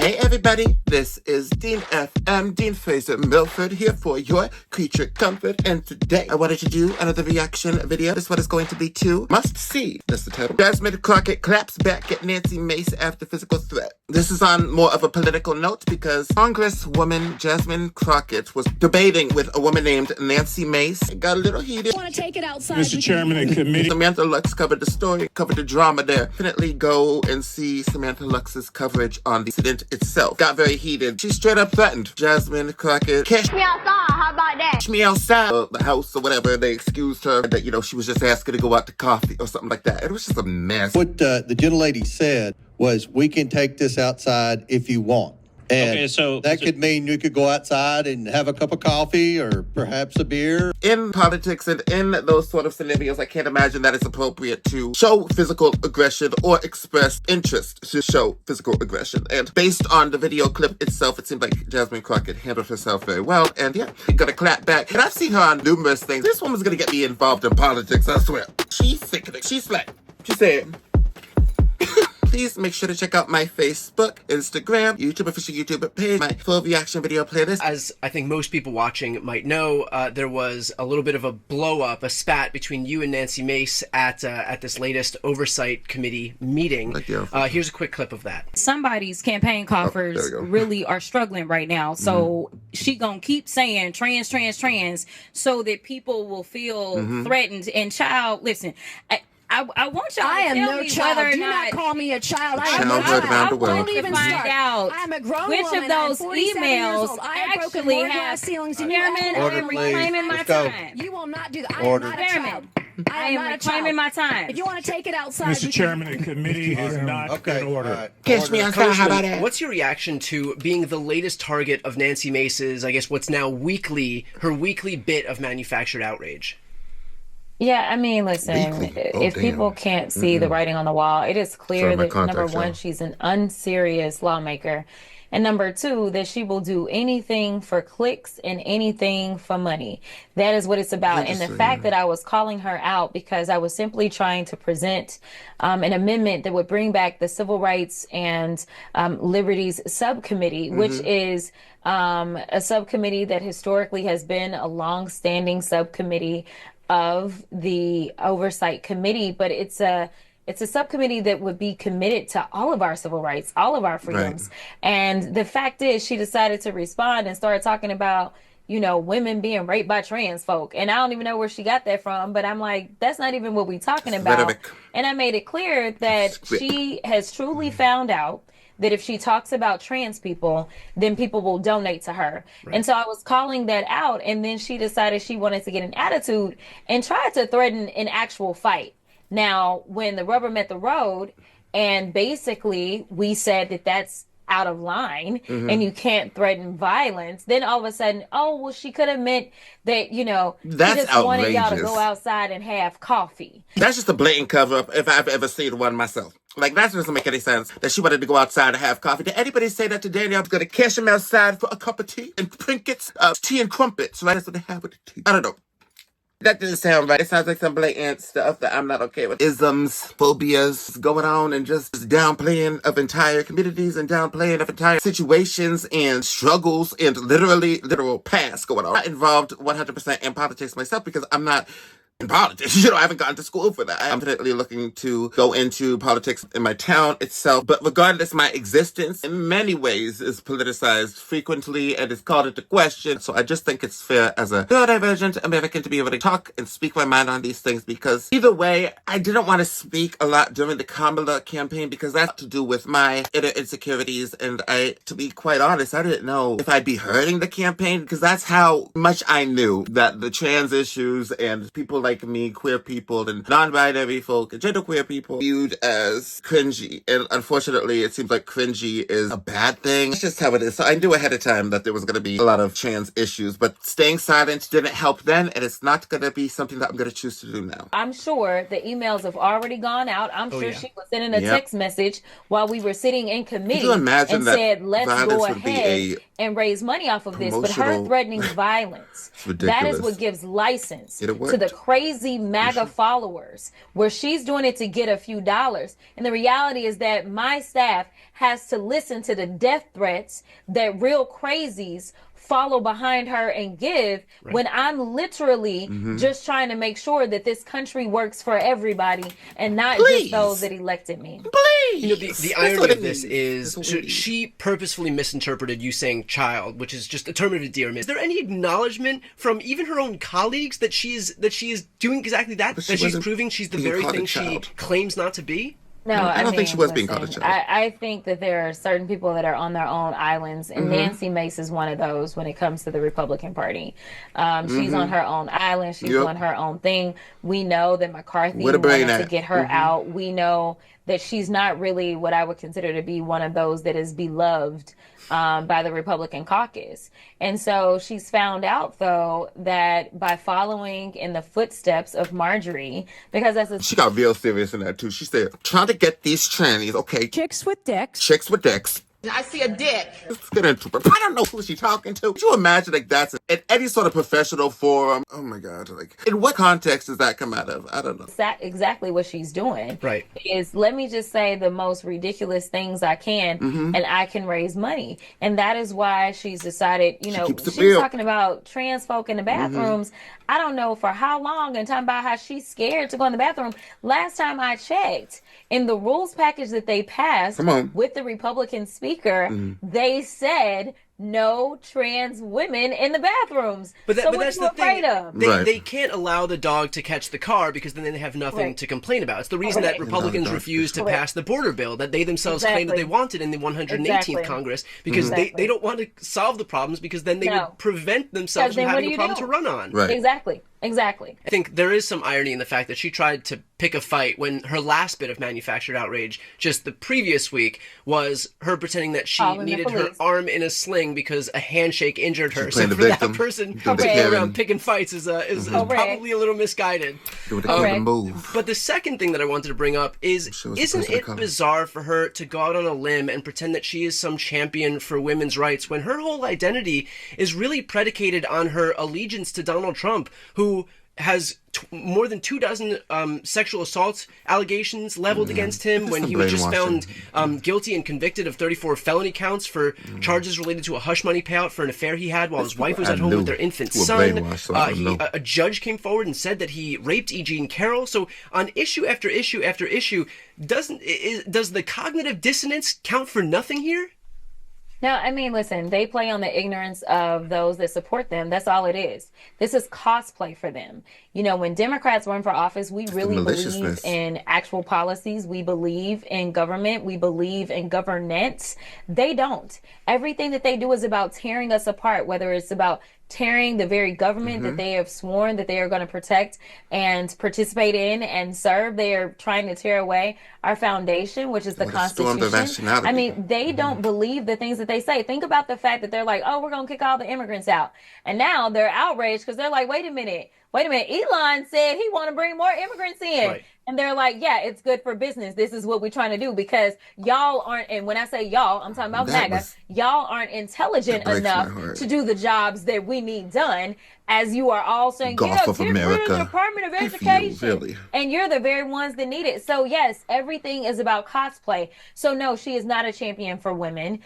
Hey everybody, this is Dean FM, Dean Fraser Milford here for your creature comfort. And today I wanted to do another reaction video. This one is going to be to Must See. That's the title. Jasmine Crockett claps back at Nancy Mace after physical threat. This is on more of a political note because Congresswoman Jasmine Crockett was debating with a woman named Nancy Mace. It got a little heated. Want to take it outside, Mr. Chairman and committee. Samantha Lux covered the story, covered the drama there. Definitely go and see Samantha Lux's coverage on the incident itself. Got very heated. She straight up threatened Jasmine Crockett. Cash me outside. How about that? me outside the house or whatever. They excused her that, she was just asking to go out to coffee or something like that. It was just a mess. What the gentlelady said was, we can take this outside if you want. And okay, so that could mean you could go outside and have a cup of coffee or perhaps a beer. In politics and in those sort of scenarios, I can't imagine that it's appropriate to show physical aggression or express interest to show physical aggression. And based on the video clip itself, it seemed like Jasmine Crockett handled herself very well. And yeah, we got to clap back. And I've seen her on numerous things. This woman's going to get me involved in politics, I swear. She's sickening. She's like, she said... Please make sure to check out my Facebook, Instagram, YouTube official YouTube page, my full reaction video playlist. As I think most people watching might know, there was a little bit of a blow-up, a spat between you and Nancy Mace at this latest Oversight Committee meeting. Here's a quick clip of that. Somebody's campaign coffers really are struggling right now. So she gonna keep saying trans, trans, trans so that people will feel threatened. And child, listen, I want y'all to tell me whether or Do not call me a child. I am no no child. child. I want to find out I'm a grown which woman. of those I'm 47 years emails old. I have broken actually more glass have ceilings than you Chairman, ever I Order, am please. reclaiming my Let's go. time. You will not do that. I Order. am not a child. Chairman, I I am am not a reclaiming child. my time. If you want to take it outside, Mr. Chairman and committee is not in order. Catch me outside, how about that? What's your reaction to being the latest target of Nancy Mace's, I guess, what's now her weekly bit of manufactured outrage? Yeah, I mean, listen, if people can't see the writing on the wall, it is clear that, number one, she's an unserious lawmaker. And number two, that she will do anything for clicks and anything for money. That is what it's about. And the fact that I was calling her out because I was simply trying to present an amendment that would bring back the Civil Rights and Liberties Subcommittee, which is a subcommittee that historically has been a long-standing subcommittee of the Oversight Committee, but it's a subcommittee that would be committed to all of our civil rights, all of our freedoms. And the fact is, she decided to respond and start talking about, women being raped by trans folk. And I don't even know where she got that from, but I'm like, that's not even what we're talking about. Rhetoric. And I made it clear that she has truly found out that if she talks about trans people, then people will donate to her. And so I was calling that out, and then she decided she wanted to get an attitude and tried to threaten an actual fight. Now, when the rubber met the road, and basically we said that that's out of line and you can't threaten violence, then all of a sudden, oh, well, she could have meant that, that's she just wanted y'all to outrageous. go outside and have coffee. That's just a blatant cover-up if I've ever seen one myself. Like, that doesn't make any sense, that she wanted to go outside and have coffee. Did anybody say that to Danielle? I was going to catch him outside for a cup of tea and trinkets, tea and crumpets, right? That's what they have with the tea. I don't know. That didn't sound right. It sounds like some blatant stuff that I'm not okay with. Isms, phobias going on, and just downplaying of entire communities and downplaying of entire situations and struggles and literal past going on. I'm not involved 100% in politics myself because I'm not in politics. I haven't gone to school for that. I'm definitely looking to go into politics in my town itself. But regardless, my existence in many ways is politicized frequently and is called into question. So I just think it's fair as a neurodivergent American to be able to talk and speak my mind on these things, because either way, I didn't want to speak a lot during the Kamala campaign because that's to do with my inner insecurities. And to be quite honest, I didn't know if I'd be hurting the campaign, because that's how much I knew that the trans issues and people like me, queer people, and non-binary folk, and genderqueer people viewed as cringy. And unfortunately, it seems like cringy is a bad thing. It's just how it is. So I knew ahead of time that there was going to be a lot of trans issues, but staying silent didn't help then, and it's not going to be something that I'm going to choose to do now. I'm sure the emails have already gone out. I'm sure she was sending a text message while we were sitting in committee and said, let's go ahead and raise money off of this. But her threatening violence, that is what gives license to the crazy MAGA followers, where she's doing it to get a few dollars. And the reality is that my staff has to listen to the death threats that real crazies follow behind her and give when I'm literally just trying to make sure that this country works for everybody and not just those that elected me. Please. You know, the irony of this is she purposefully misinterpreted you saying child, which is just a term of endearment. Is there any acknowledgement from even her own colleagues that she is doing exactly that? That she's proving she's the very thing she claims not to be? No, I don't think she was being called a child. I think that there are certain people that are on their own islands, and Nancy Mace is one of those when it comes to the Republican Party. She's on her own island. She's doing her own thing. We know that McCarthy wanted to get her out. We know that she's not really what I would consider to be one of those that is beloved by the Republican caucus. And so she's found out, though, that by following in the footsteps of Marjorie, because she got real serious in that, too. She said, trying to get these trannies, okay. Chicks with dicks. Chicks with dicks. I see a dick. Let's get into it. I don't know who she's talking to. Could you imagine that's in any sort of professional forum? Oh my God. In what context does that come out of? I don't know. Exactly what she's doing. Right. Is let me just say the most ridiculous things I can and I can raise money. And that is why she's decided, she's talking about trans folk in the bathrooms. I don't know for how long and talking about how she's scared to go in the bathroom. Last time I checked, in the rules package that they passed with the Republican speaker, they said no trans women in the bathrooms. But what that's are you afraid of? They can't allow the dog to catch the car because then they have nothing to complain about. It's the reason that Republicans refused to pass the border bill that they themselves claimed that they wanted in the 118th Congress because they don't want to solve the problems because then they would prevent themselves from having a problem to run on. Right. Exactly. I think there is some irony in the fact that she tried to pick a fight when her last bit of manufactured outrage just the previous week was her pretending that she needed her arm in a sling because a handshake injured her. So for that person to go around picking fights is probably a little misguided. But the second thing that I wanted to bring up is, isn't it bizarre for her to go out on a limb and pretend that she is some champion for women's rights when her whole identity is really predicated on her allegiance to Donald Trump, who has more than 24 sexual assault allegations leveled against him when he was just found guilty and convicted of 34 felony counts for charges related to a hush money payout for an affair he had while his wife was at home with their infant son. A judge came forward and said that he raped E. Jean Carroll. So on issue after issue after issue, does the cognitive dissonance count for nothing here? No, I mean, listen, they play on the ignorance of those that support them. That's all it is. This is cosplay for them. When Democrats run for office, we really believe in actual policies. We believe in government. We believe in governance. They don't. Everything that they do is about tearing us apart, whether it's about tearing the very government that they have sworn that they are going to protect and participate in and serve. They are trying to tear away our foundation, which is the Constitution. I mean, they don't believe the things that they say. Think about the fact that they're like, oh, we're going to kick all the immigrants out. And now they're outraged because they're like, wait a minute. Elon said he want to bring more immigrants in. Right. And they're like, yeah, it's good for business. This is what we're trying to do because y'all aren't, and when I say y'all, I'm talking about MAGA, y'all aren't intelligent enough to do the jobs that we need done, as you are all saying, get rid of the Department of Education. And you're the very ones that need it. So yes, everything is about cosplay. So no, she is not a champion for women.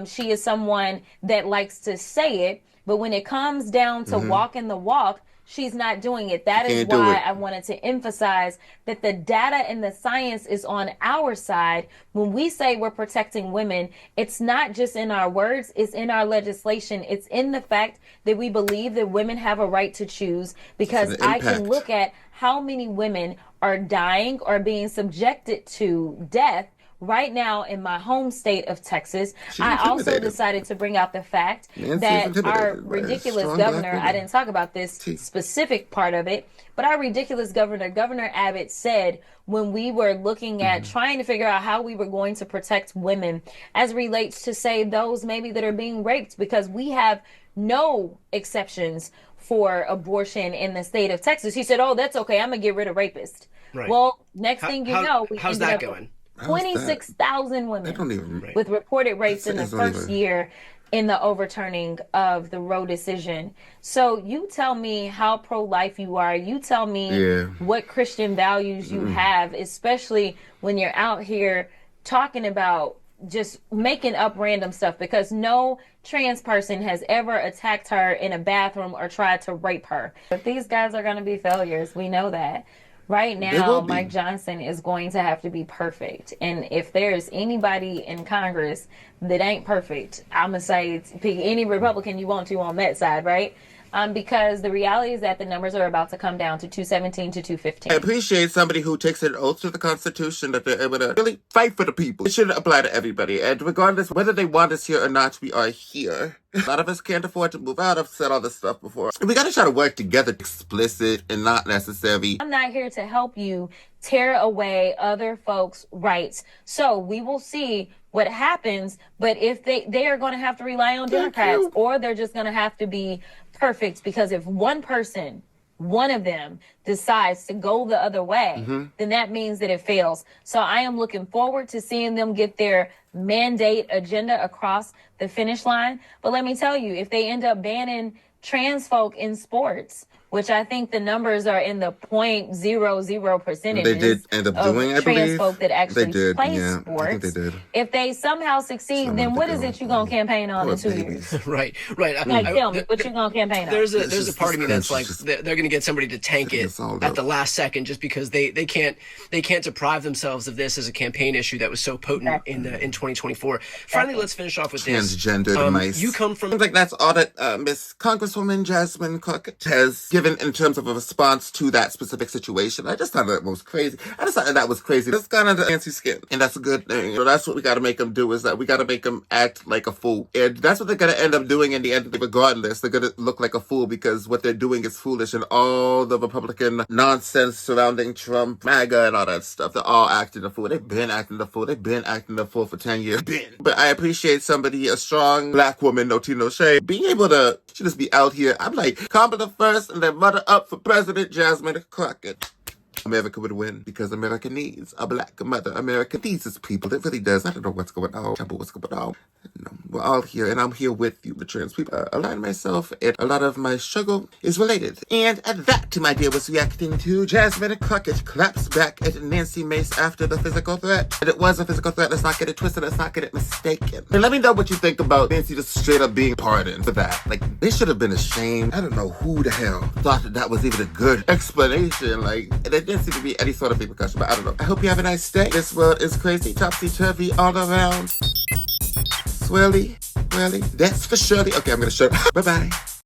She is someone that likes to say it, but when it comes down to walking the walk, she's not doing it. That is why I wanted to emphasize that the data and the science is on our side. When we say we're protecting women, it's not just in our words, it's in our legislation. It's in the fact that we believe that women have a right to choose, because I can look at how many women are dying or being subjected to death right now in my home state of Texas. I also decided to bring out the fact that our ridiculous governor, I didn't talk about this specific part of it, but our ridiculous Governor Abbott said when we were looking at trying to figure out how we were going to protect women as relates to, say, those maybe that are being raped, because we have no exceptions for abortion in the state of Texas. He said, oh, that's okay, I'm going to get rid of rapists. Right. Well, next thing you know, we how's that going? 26,000 women with reported rapes in the first year in the overturning of the Roe decision. So you tell me how pro-life you are. You tell me what Christian values you have, especially when you're out here talking about just making up random stuff, because no trans person has ever attacked her in a bathroom or tried to rape her. But these guys are going to be failures. We know that. Right now, Mike Johnson is going to have to be perfect. And if there's anybody in Congress that ain't perfect, I'm going to say pick any Republican you want to on that side, right? Because the reality is that the numbers are about to come down to 217 to 215. I appreciate somebody who takes an oath to the Constitution that they're able to really fight for the people. It should apply to everybody. And regardless whether they want us here or not, we are here. A lot of us can't afford to move out. I've said all this stuff before. We got to try to work together, explicit and not necessary. I'm not here to help you tear away other folks' rights. So we will see what happens. But if they are going to have to rely on Democrats, or they're just going to have to be perfect, because if one of them decides to go the other way, then that means that it fails. So I am looking forward to seeing them get their mandate agenda across the finish line. But let me tell you, if they end up banning trans folk in sports, which I think the numbers are in the 0.00%. They did end up doing, I believe. Trans folk that actually play sports. I think they did. If they somehow succeed, then what is it you gonna campaign on in 2 years? Right. Like, tell me what you gonna campaign on. There's a part of me that's like they're gonna get somebody to tank it at the last second, just because they can't deprive themselves of this as a campaign issue that was so potent in 2024. Finally, let's finish off with this. Transgendered mice. You come from like that's all that Miss Congresswoman Jasmine Crockett has given in terms of a response to that specific situation. I just thought that was crazy. I just thought that was crazy. That's kind of the fancy skin, and that's a good thing. So that's what we got to make them do, is that we got to make them act like a fool. And that's what they're going to end up doing in the end, regardless. They're going to look like a fool because what they're doing is foolish, and all the Republican nonsense surrounding Trump, MAGA, and all that stuff, they're all acting a fool. They've been acting a fool. They've been acting a fool for 10 years. But I appreciate somebody, a strong black woman, no tea, no shade, being able to just be out here. I'm like, Kamala first, and then mother up for President Jasmine Crockett. America would win because America needs a black mother. America needs its people. It really does. I don't know what's going on. What's going on? No, we're all here, and I'm here with you, the trans people. Align myself, and a lot of my struggle is related. And that, my dear, was reacting to Jasmine Crockett claps back at Nancy Mace after the physical threat. And it was a physical threat. Let's not get it twisted. Let's not get it mistaken. And let me know what you think about Nancy just straight up being pardoned for that. Like, they should have been ashamed. I don't know who the hell thought that was even a good explanation. Like, there didn't seem to be any sort of repercussion, but I don't know. I hope you have a nice day. This world is crazy, topsy-turvy all around. Swirly, that's for surely. Okay, I'm gonna shut up. Bye-bye.